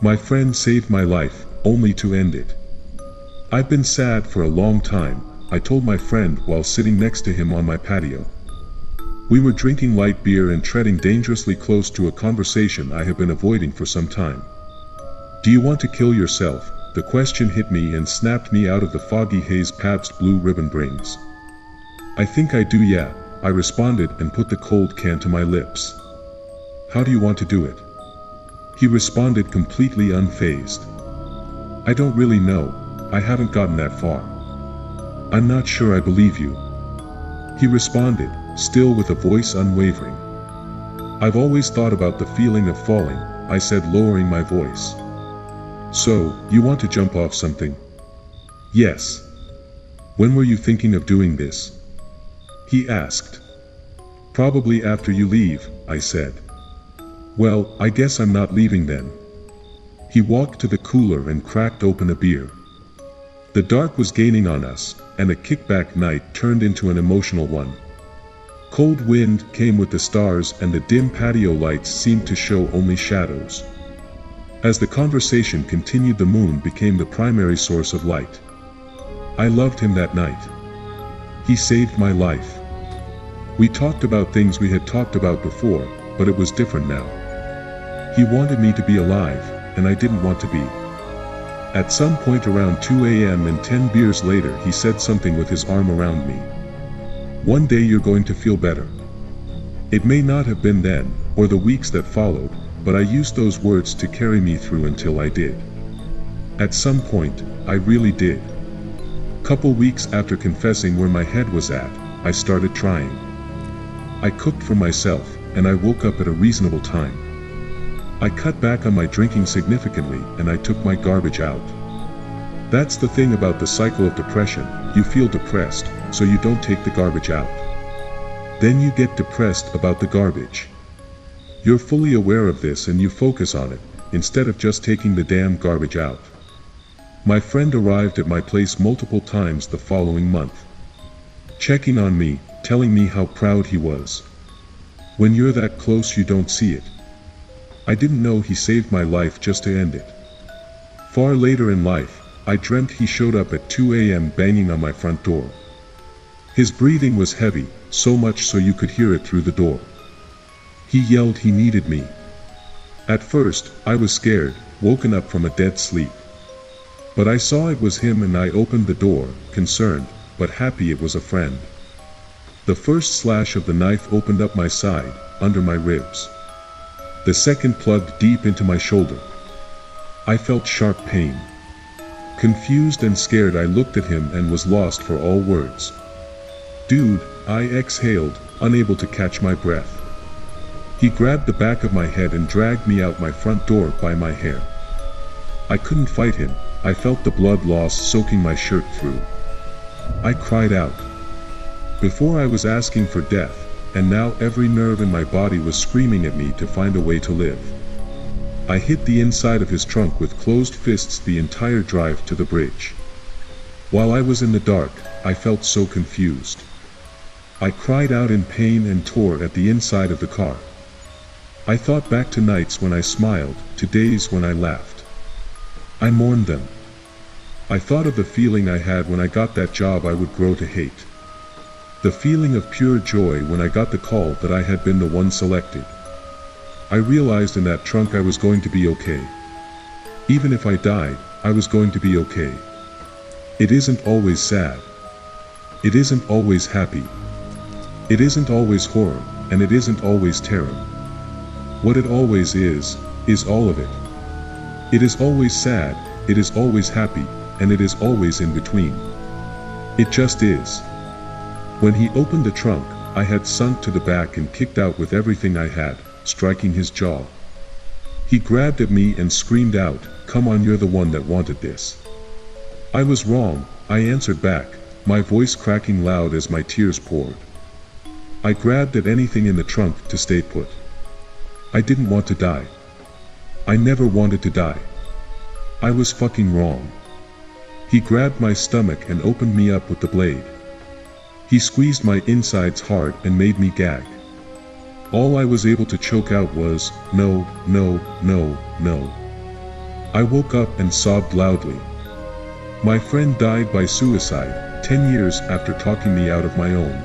My friend saved my life, only to end it. I've been sad for a long time, I told my friend while sitting next to him on my patio. We were drinking light beer and treading dangerously close to a conversation I have been avoiding for some time. Do you want to kill yourself? The question hit me and snapped me out of the foggy haze Pabst Blue Ribbon brings. I think I do, yeah, I responded and put the cold can to my lips. How do you want to do it? He responded completely unfazed. I don't really know, I haven't gotten that far. I'm not sure I believe you. He responded, still with a voice unwavering. I've always thought about the feeling of falling, I said, lowering my voice. So, you want to jump off something? Yes. When were you thinking of doing this? He asked. Probably after you leave, I said. Well, I guess I'm not leaving then. He walked to the cooler and cracked open a beer. The dark was gaining on us, and a kickback night turned into an emotional one. Cold wind came with the stars and the dim patio lights seemed to show only shadows. As the conversation continued, the moon became the primary source of light. I loved him that night. He saved my life. We talked about things we had talked about before, but it was different now. He wanted me to be alive, and I didn't want to be. At some point around 2 a.m. and 10 beers later, he said something with his arm around me. One day you're going to feel better. It may not have been then, or the weeks that followed, but I used those words to carry me through until I did. At some point, I really did. Couple weeks after confessing where my head was at, I started trying. I cooked for myself, and I woke up at a reasonable time. I cut back on my drinking significantly, and I took my garbage out. That's the thing about the cycle of depression, you feel depressed, so you don't take the garbage out. Then you get depressed about the garbage. You're fully aware of this and you focus on it, instead of just taking the damn garbage out. My friend arrived at my place multiple times the following month. Checking on me, telling me how proud he was. When you're that close you don't see it. I didn't know he saved my life just to end it. Far later in life, I dreamt he showed up at 2 a.m. banging on my front door. His breathing was heavy, so much so you could hear it through the door. He yelled he needed me. At first, I was scared, woken up from a dead sleep. But I saw it was him and I opened the door, concerned, but happy it was a friend. The first slash of the knife opened up my side, under my ribs. The second plugged deep into my shoulder. I felt sharp pain. Confused and scared, I looked at him and was lost for all words. Dude, I exhaled, unable to catch my breath. He grabbed the back of my head and dragged me out my front door by my hair. I couldn't fight him, I felt the blood loss soaking my shirt through. I cried out. Before I was asking for death, and now every nerve in my body was screaming at me to find a way to live. I hit the inside of his trunk with closed fists the entire drive to the bridge. While I was in the dark, I felt so confused. I cried out in pain and tore at the inside of the car. I thought back to nights when I smiled, to days when I laughed. I mourned them. I thought of the feeling I had when I got that job I would grow to hate. The feeling of pure joy when I got the call that I had been the one selected. I realized in that trunk I was going to be okay. Even if I died, I was going to be okay. It isn't always sad. It isn't always happy. It isn't always horror, and it isn't always terror. What it always is all of it. It is always sad, it is always happy, and it is always in between. It just is. When he opened the trunk, I had sunk to the back and kicked out with everything I had, striking his jaw. He grabbed at me and screamed out, "Come on, you're the one that wanted this." I was wrong, I answered back, my voice cracking loud as my tears poured. I grabbed at anything in the trunk to stay put. I didn't want to die. I never wanted to die. I was fucking wrong. He grabbed my stomach and opened me up with the blade. He squeezed my insides hard and made me gag. All I was able to choke out was, "No, no, no, no." I woke up and sobbed loudly. My friend died by suicide, 10 years after talking me out of my own.